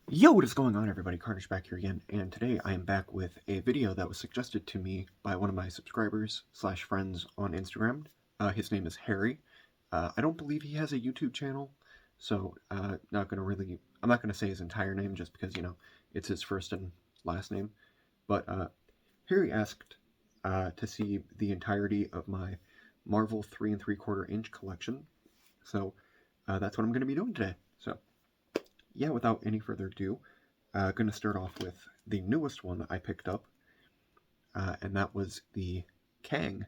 Yo, what is going on, everybody? Carnage back here again, and today I am back with a video that was suggested to me by one of my subscribers slash friends on Instagram. His name is Harry. I don't believe he has a YouTube channel, so I'm not gonna say his entire name just because it's his first and last name. But Harry asked to see the entirety of my Marvel 3 3/4 inch collection, so that's what I'm gonna be doing today. So yeah, without any further ado, going to start off with the newest one I picked up, and that was the Kang.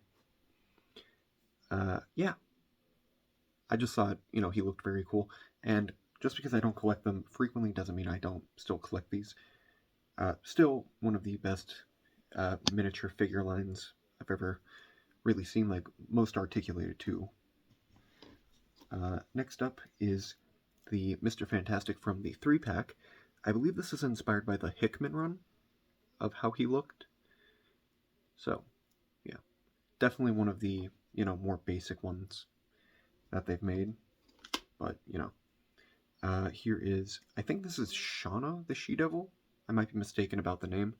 Yeah, I just thought, he looked very cool, and just because I don't collect them frequently doesn't mean I don't still collect these. Still one of the best miniature figure lines I've ever really seen, like most articulated too. Next up is the Mr. Fantastic from the 3-pack. I believe this is inspired by the Hickman run of how he looked. So, yeah, definitely one of the, more basic ones that they've made. But, here is, I think this is Shauna the She-Devil. I might be mistaken about the name.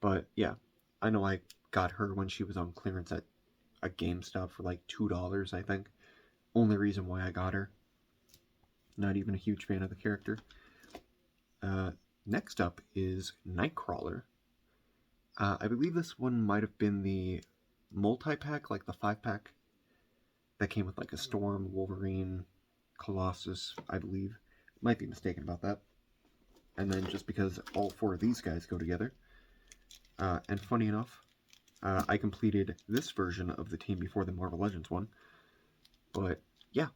But, yeah, I know I got her when she was on clearance at a GameStop for like $2, I think. Only reason why I got her. Not even a huge fan of the character. Next up is Nightcrawler. I believe this one might have been the multi-pack, like the 5-pack that came with like a Storm, Wolverine, Colossus, I believe. Might be mistaken about that. And then just because all 4 of these guys go together. And funny enough, I completed this version of the team before the Marvel Legends one. But yeah,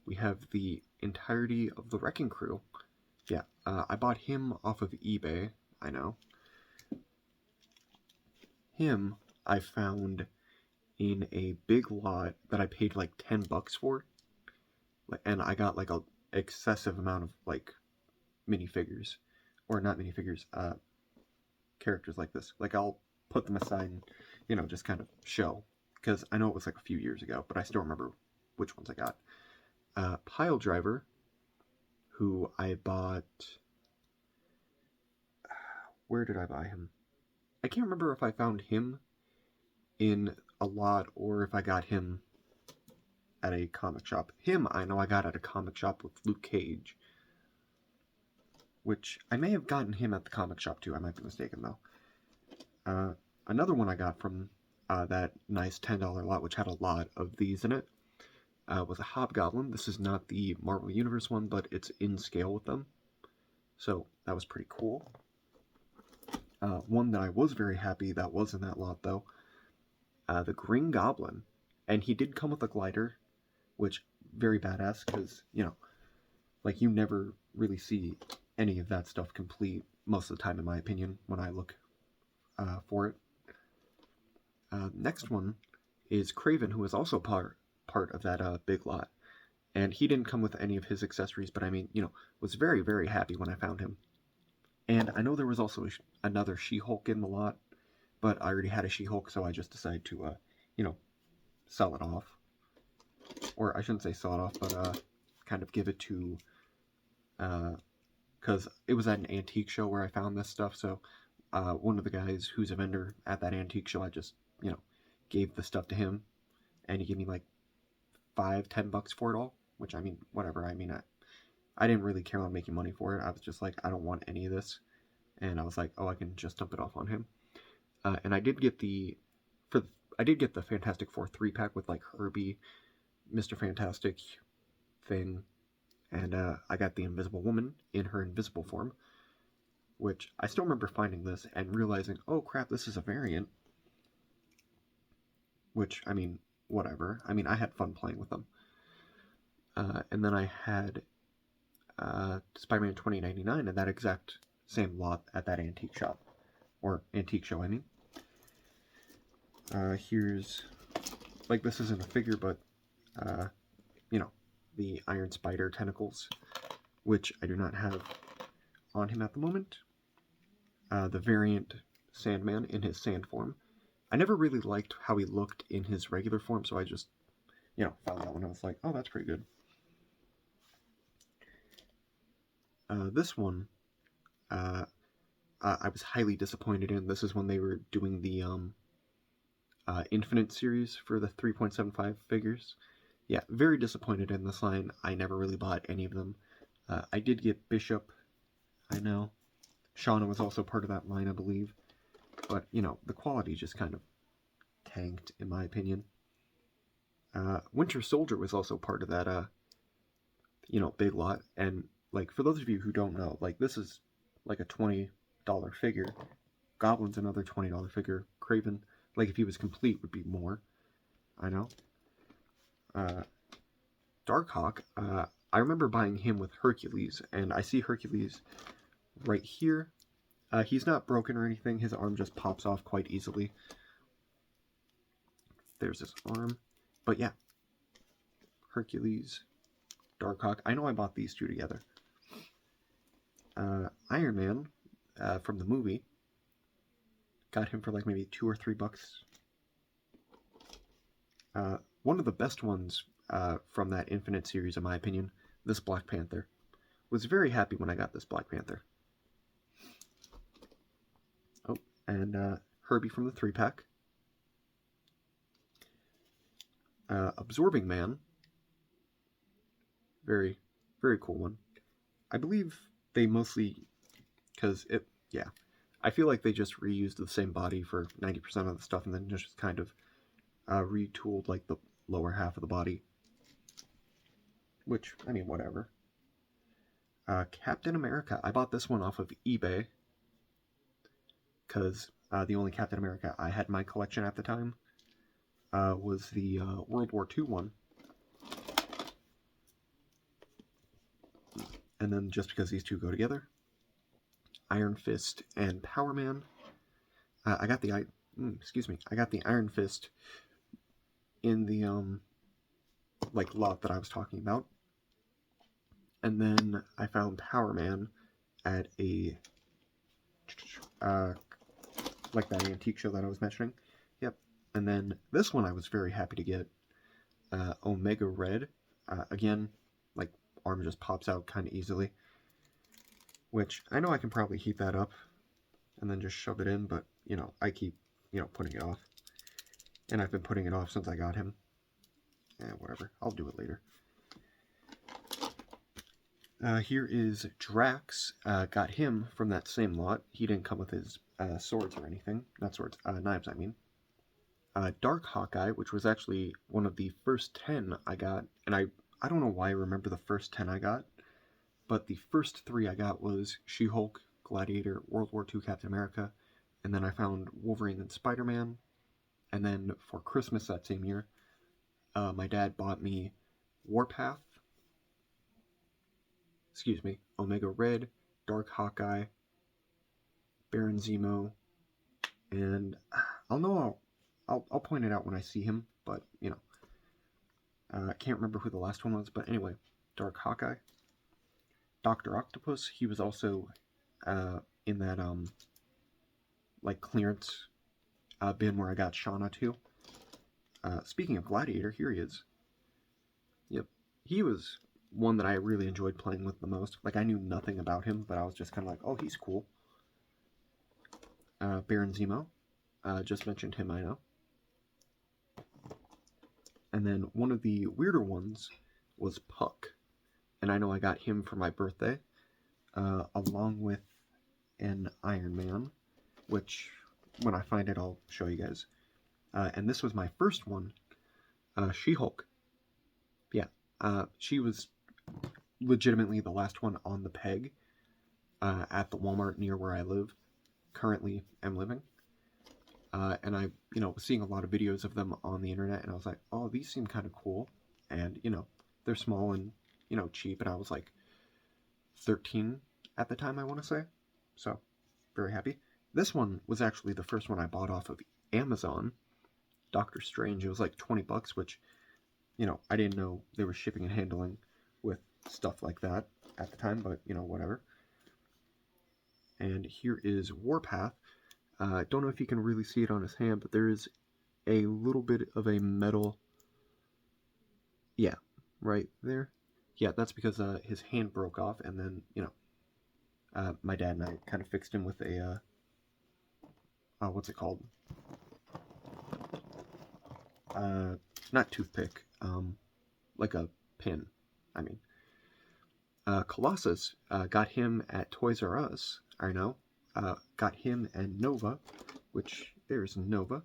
we have the entirety of the Wrecking Crew. Yeah, I bought him off of eBay, I know. Him I found in a big lot that I paid like $10 for. And I got like a excessive amount of like minifigures. Or not minifigures, characters like this. Like I'll put them aside and, just kind of show. Because I know it was like a few years ago, but I still remember which ones I got. Pile Driver, who I bought. Where did I buy him? I can't remember if I found him in a lot or if I got him at a comic shop. Him, I know I got at a comic shop with Luke Cage. Which I may have gotten him at the comic shop too. I might be mistaken though. Another one I got from that nice $10 lot, which had a lot of these in it, was a Hobgoblin. This is not the Marvel Universe one, but it's in scale with them. So that was pretty cool. One that I was very happy that was in that lot, though, the Green Goblin. And he did come with a glider, which very badass, because, like you never really see any of that stuff complete most of the time, in my opinion, when I look for it. Next one is Craven, who is also part of that big lot. And he didn't come with any of his accessories, but I mean, was very, very happy when I found him. And I know there was also another She-Hulk in the lot, but I already had a She-Hulk, so I just decided to, sell it off. Or I shouldn't say sell it off, but kind of give it to, because it was at an antique show where I found this stuff, so one of the guys who's a vendor at that antique show, I just, gave the stuff to him, and he gave me like $5-10 for it all, which I mean, whatever. I mean, I didn't really care on making money for it. I was just like, I don't want any of this, and I was like, oh, I can just dump it off on him. And I did get the Fantastic Four 3-pack with like Herbie, Mr. Fantastic thing, and I got the Invisible Woman in her invisible form, which I still remember finding this and realizing, oh crap, this is a variant. Which, I mean, whatever. I mean, I had fun playing with them. And then I had Spider-Man 2099 in that exact same lot at that antique shop. Or antique show, I mean. Here's, like, this isn't a figure, but, the Iron Spider tentacles, which I do not have on him at the moment. The variant Sandman in his sand form. I never really liked how he looked in his regular form, so I just, found that one. I was like, oh, that's pretty good. This one, I was highly disappointed in. This is when they were doing the Infinite series for the 3.75 figures. Yeah, very disappointed in this line. I never really bought any of them. I did get Bishop, I know. Shauna was also part of that line, I believe. But, you know, the quality just kind of tanked, in my opinion. Winter Soldier was also part of that, you know, big lot. And, like, for those of you who don't know, like, this is like a $20 figure. Goblin's another $20 figure. Kraven, like, if he was complete, would be more. I know. Darkhawk, I remember buying him with Hercules, and I see Hercules right here. He's not broken or anything. His arm just pops off quite easily. There's his arm. But yeah, Hercules, Darkhawk. I know I bought these two together. Iron Man, from the movie. Got him for like maybe $2 or $3. One of the best ones from that Infinite series, in my opinion, this Black Panther. Was very happy when I got this Black Panther. Oh, and Herbie from the 3-pack. Absorbing Man. Very, very cool one. I believe they mostly, because yeah. I feel like they just reused the same body for 90% of the stuff and then just kind of retooled like the lower half of the body. Which, I mean, whatever. Captain America. I bought this one off of eBay because the only Captain America I had in my collection at the time was the World War II one. And then just because these two go together, Iron Fist and Power Man. I got the Iron Fist in the like lot that I was talking about, and then I found Power Man at a like that antique show that I was mentioning. Yep. And then this one I was very happy to get, Omega Red. Again, like arm just pops out kind of easily, which I know I can probably heat that up and then just shove it in, but you know, I keep, you know, putting it off, and I've been putting it off since I got him. Whatever, I'll do it later. Here is Drax. Got him from that same lot. He didn't come with his swords or anything. Not swords, knives, I mean. Dark Hawkeye, which was actually one of the first 10 I got, and I don't know why I remember the first 10 I got, but the first 3 I got was She-Hulk, Gladiator, World War II Captain America, and then I found Wolverine and Spider-Man, and then for Christmas that same year, my dad bought me Warpath, Omega Red, Dark Hawkeye, Baron Zemo, and I'll point it out when I see him, but, you know, I can't remember who the last one was, but anyway, Dark Hawkeye. Dr. Octopus, he was also in that, like, clearance bin where I got Shauna too. Speaking of Gladiator, here he is. Yep, he was one that I really enjoyed playing with the most. Like, I knew nothing about him, but I was just kind of like, oh, he's cool. Baron Zemo, just mentioned him, I know. And then one of the weirder ones was Puck, and I know I got him for my birthday, along with an Iron Man, which, when I find it, I'll show you guys. And this was my first one, She-Hulk. Yeah, she was legitimately the last one on the peg at the Walmart near where I live, currently am living. And I, you know, was seeing a lot of videos of them on the internet, and I was like, oh, these seem kind of cool. And, you know, they're small and, you know, cheap, and I was like 13 at the time, I want to say. So, very happy. This one was actually the first one I bought off of Amazon. Doctor Strange, it was like $20, which, you know, I didn't know they were shipping and handling with stuff like that at the time, but, you know, whatever. And here is Warpath. I don't know if you can really see it on his hand, but there is a little bit of a metal, right there. Yeah, that's because his hand broke off, and then, you know, My dad and I kind of fixed him with a, what's it called? Not toothpick, like a pin, I mean. Colossus, got him at Toys R Us, I know. Got him and Nova, which, there's Nova.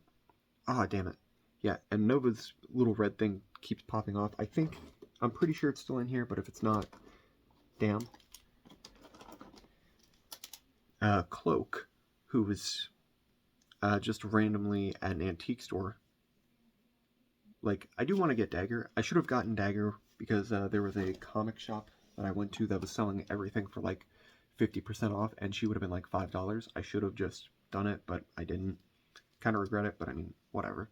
Ah, damn it. Yeah, and Nova's little red thing keeps popping off. I'm pretty sure it's still in here, but if it's not, damn. Cloak, who was just randomly at an antique store. Like, I do want to get Dagger. I should have gotten Dagger because there was a comic shop that I went to that was selling everything for like 50% off, and she would have been like $5. I should have just done it, but I didn't. Kind of regret it, but I mean, whatever.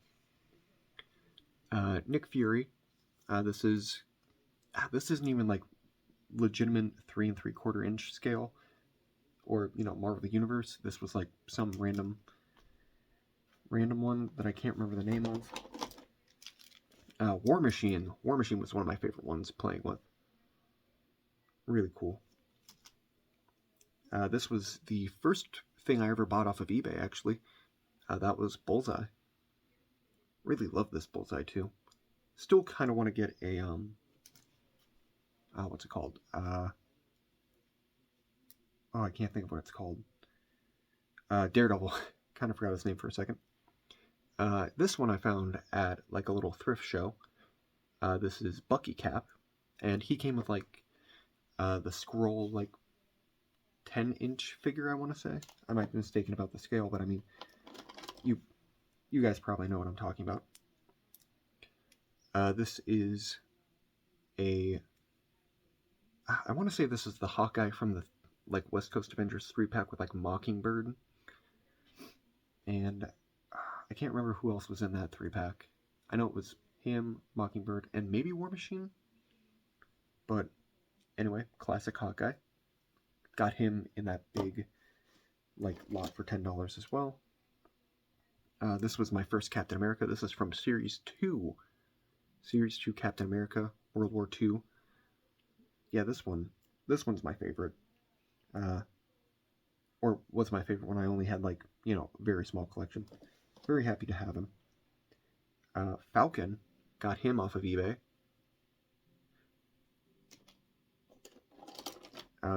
Nick Fury. This isn't even like legitimate 3 3/4 inch scale, or Marvel the Universe. This was like some random one that I can't remember the name of. War Machine. War Machine was one of my favorite ones playing with. Really cool. This was the first thing I ever bought off of eBay, actually. That was Bullseye. Really love this Bullseye too. Still kind of want to get a what's it called? I can't think of what it's called. Daredevil. Kind of forgot his name for a second. This one I found at like a little thrift show. This is Bucky Cap, and he came with like the Skrull like 10-inch figure, I want to say. I might be mistaken about the scale, but I mean, you guys probably know what I'm talking about. This is I want to say this is the Hawkeye from the like West Coast Avengers 3-pack with like Mockingbird. And I can't remember who else was in that 3-pack. I know it was him, Mockingbird, and maybe War Machine. But anyway, classic Hawkeye. Got him in that big like lot for $10 as well. This was my first Captain America. This is from Series 2. Series 2 Captain America, World War II. Yeah, this one's my favorite. Or was my favorite when I only had like, very small collection. Very happy to have him. Falcon, got him off of eBay.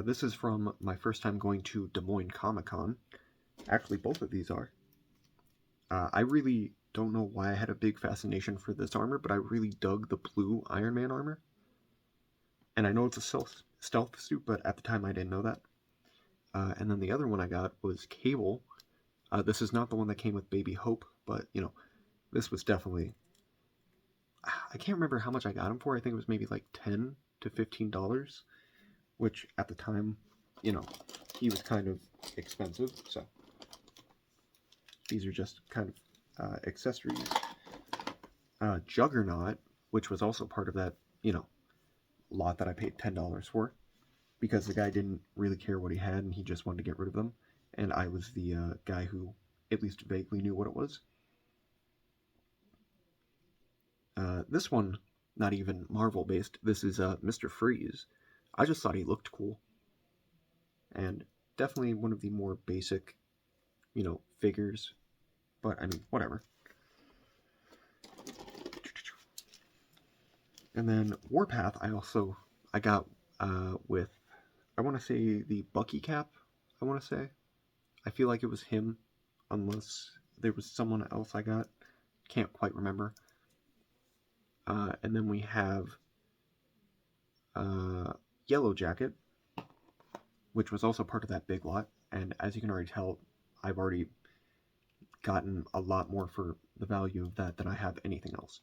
This is from my first time going to Des Moines Comic-Con. Actually, both of these are. I really don't know why I had a big fascination for this armor, but I really dug the blue Iron Man armor. And I know it's a stealth suit, but at the time I didn't know that. And then the other one I got was Cable. This is not the one that came with Baby Hope, but, this was definitely... I can't remember how much I got him for. I think it was maybe like $10 to $15, which at the time, he was kind of expensive, so... These are just kind of accessories. Juggernaut, which was also part of that, lot that I paid $10 for, because the guy didn't really care what he had and he just wanted to get rid of them, and I was the guy who at least vaguely knew what it was. This one, not even Marvel based. This is Mr. Freeze. I just thought he looked cool, and definitely one of the more basic, figures, but I mean, whatever. And then Warpath, I got with, I want to say the Bucky Cap, I want to say. I feel like it was him, unless there was someone else I got. Can't quite remember. And then we have Yellow Jacket, which was also part of that big lot. And as you can already tell, I've already gotten a lot more for the value of that than I have anything else.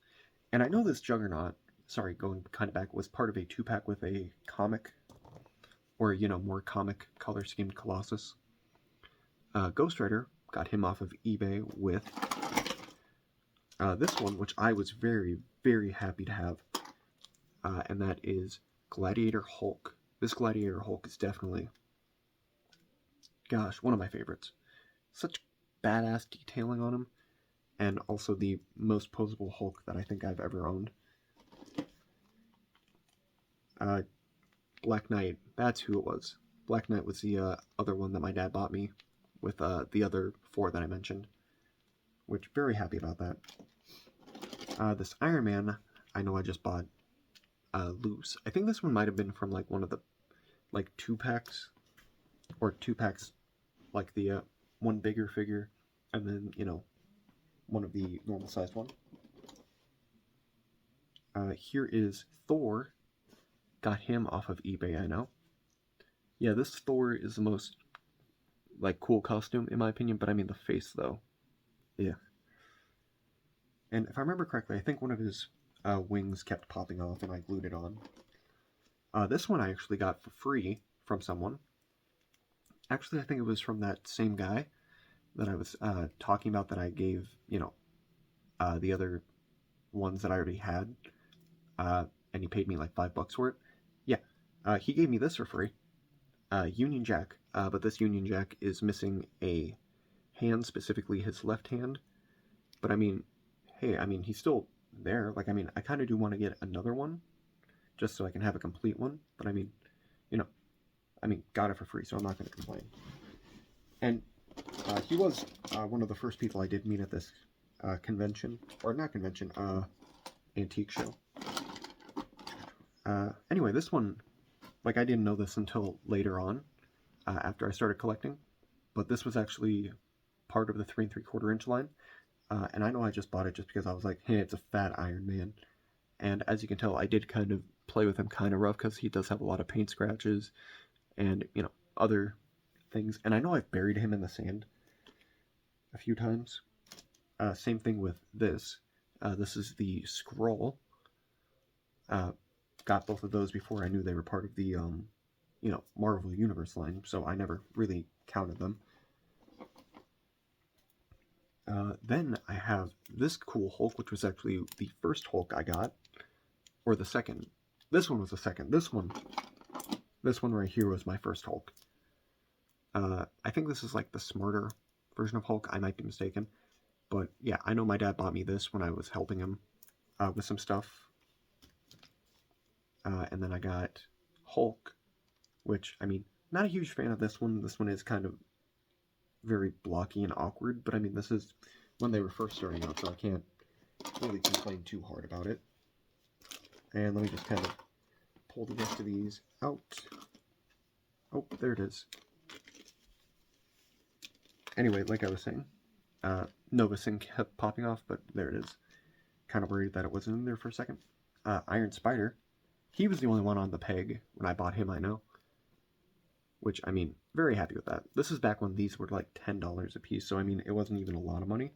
And I know this Juggernaut, sorry, going kind of back, was part of a 2-pack with a comic, or, more comic color schemed Colossus. Ghost Rider, got him off of eBay with this one, which I was very, very happy to have, and that is Gladiator Hulk. This Gladiator Hulk is definitely, gosh, one of my favorites. Such badass detailing on him, and also the most posable Hulk that I think I've ever owned. Black Knight, that's who it was. Black Knight was the other one that my dad bought me with the other 4 that I mentioned, which very happy about that. This Iron Man, I know I just bought loose. I think this one might have been from like one of the like 2-packs, or 2-packs like the one bigger figure and then, you know, one of the normal sized one. Here is Thor. Got him off of eBay, I know. Yeah, this Thor is the most like cool costume in my opinion, but I mean the face though. Yeah. And if I remember correctly, I think one of his wings kept popping off and I glued it on. This one I actually got for free from someone. Actually, I think it was from that same guy that I was talking about that I gave, you know, the other ones that I already had. And he paid me like $5 for it. Yeah, he gave me this for free. Union Jack, but this Union Jack is missing a hand, specifically his left hand. But I mean, hey, I mean, he's still there. Like, I mean, I kind of do want to get another one, just so I can have a complete one. But I mean, you know, I mean, got it for free, so I'm not going to complain. And he was one of the first people I did meet at this convention, or not convention, antique show. Anyway, this one, like, I didn't know this until later on, after I started collecting, but this was actually part of the 3 3/4 inch line. And I know I just bought it just because I was like, hey, it's a fat Iron Man. And as you can tell, I did kind of play with him kind of rough because he does have a lot of paint scratches and, you know, other things. And I know I've buried him in the sand a few times. Same thing with this. This is the Skrull. Got both of those before I knew they were part of the, you know, Marvel Universe line, so I never really counted them. Then I have this cool Hulk, which was actually the first Hulk I got, or the second. This one was the second. This one right here was my first Hulk. I think this is like the smarter version of Hulk. I might be mistaken, but yeah, I know my dad bought me this when I was helping him with some stuff. And then I got Hulk, which, I mean, not a huge fan of this one. This one is kind of very blocky and awkward, but I mean, this is when they were first starting out, so I can't really complain too hard about it. And let me just kind of pull the rest of these out. Oh, there it is. Anyway, like I was saying, Nova Sync kept popping off, but there it is. Kind of worried that it wasn't in there for a second. Iron Spider. He was the only one on the peg when I bought him, I know. Which, I mean, very happy with that. This is back when these were like $10 a piece, so I mean, it wasn't even a lot of money.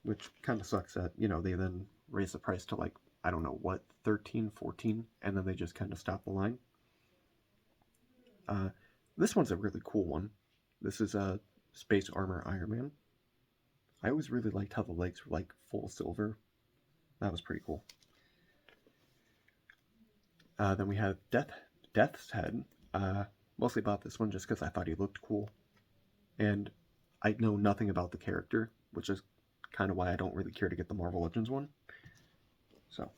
Which kind of sucks that, you know, they then raised the price to like, I don't know what, 13, 14, and then they just kind of stopped the line. This one's a really cool one. This is a Space Armor Iron Man. I always really liked how the legs were like full silver. That was pretty cool. Then we have Death's Head. Mostly bought this one just because I thought he looked cool. And I know nothing about the character, which is kind of why I don't really care to get the Marvel Legends one. So.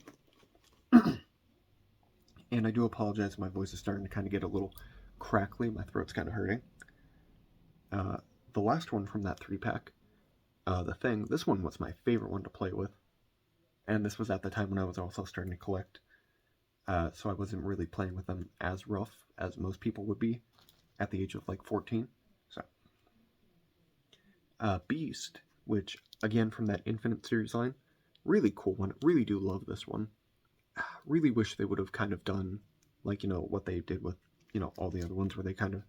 And I do apologize, my voice is starting to kind of get a little crackly. My throat's kind of hurting. The last one from that 3-pack, The Thing, this one was my favorite one to play with. And this was at the time when I was also starting to collect. So I wasn't really playing with them as rough as most people would be at the age of like 14. So, Beast, which again from that Infinite series line, really cool one. Really do love this one. Really wish they would have kind of done like, you know, what they did with, you know, all the other ones where they kind of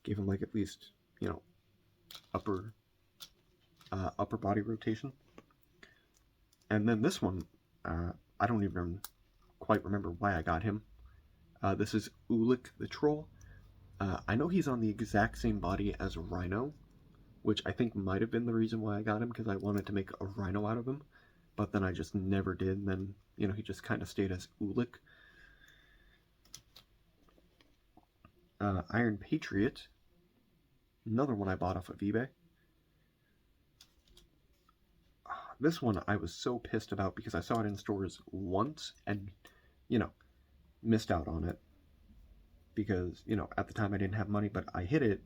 gave them like at least, you know, upper body rotation. And then this one, I don't even quite remember why I got him. This is Ulik the Troll. I know he's on the exact same body as Rhino, which I think might have been the reason why I got him, because I wanted to make a Rhino out of him, but then I just never did, and then, you know, he just kind of stayed as Ulik. Iron Patriot, another one I bought off of eBay. This one I was so pissed about because I saw it in stores once and, you know, missed out on it. because, you know, at the time I didn't have money, but I hit it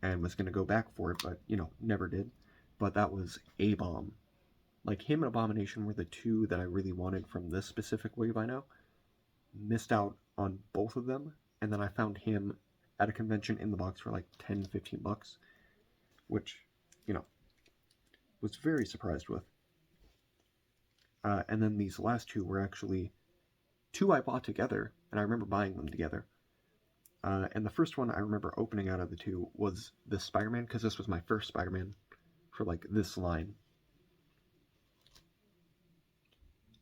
and was going to go back for it, but, you know, never did. But that was A-Bomb. Like, him and Abomination were the two that I really wanted from this specific wave I know. Missed out on both of them, and then I found him at a convention in the box for like 10, 15 bucks, which, you know, was very surprised with. And then these last two were actually two I bought together, and I remember buying them together. And the first one I remember opening out of the two was the Spider-Man, because this was my first Spider-Man for like this line.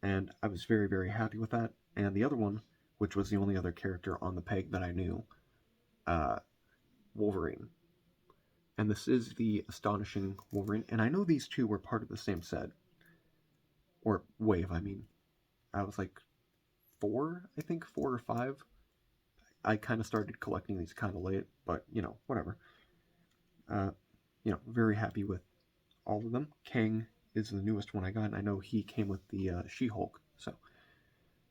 And I was very, very happy with that. And the other one, which was the only other character on the peg that I knew, Wolverine. And this is the Astonishing Wolverine. And I know these two were part of the same set. Or wave, I mean. I was like 4 or 5. I kind of started collecting these kind of late, but, you know, whatever. You know, very happy with all of them. Kang is the newest one I got, and I know he came with the She-Hulk, so.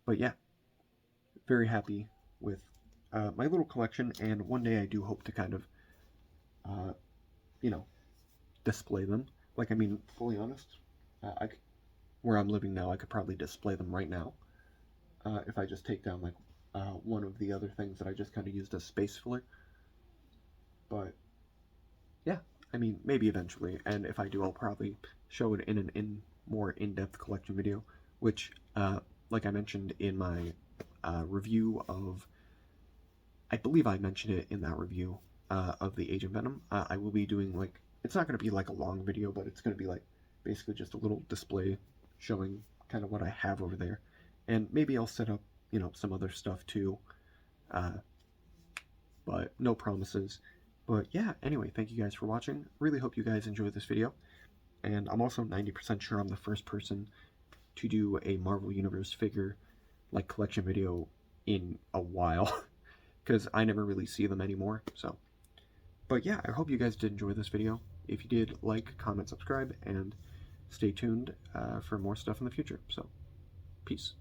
But yeah, very happy with my little collection, and one day I do hope to kind of, you know, display them. Like, I mean, fully honest, where I'm living now, I could probably display them right now. If I just take down, like, one of the other things that I just kind of used as space filler. But, yeah, I mean, maybe eventually, and if I do, I'll probably show it in an more in-depth collection video, which, like I mentioned in my review of, I believe I mentioned it in that review of the Agent Venom, I will be doing, like, it's not going to be like a long video, but it's going to be like basically just a little display showing kind of what I have over there, and maybe I'll set up, you know, some other stuff too, but no promises. But yeah, anyway, thank you guys for watching. Really hope you guys enjoyed this video, and I'm also 90% sure I'm the first person to do a Marvel Universe figure like collection video in a while, because I never really see them anymore. So, but yeah, I hope you guys did enjoy this video. If you did, like, comment, subscribe, and stay tuned for more stuff in the future. So, peace.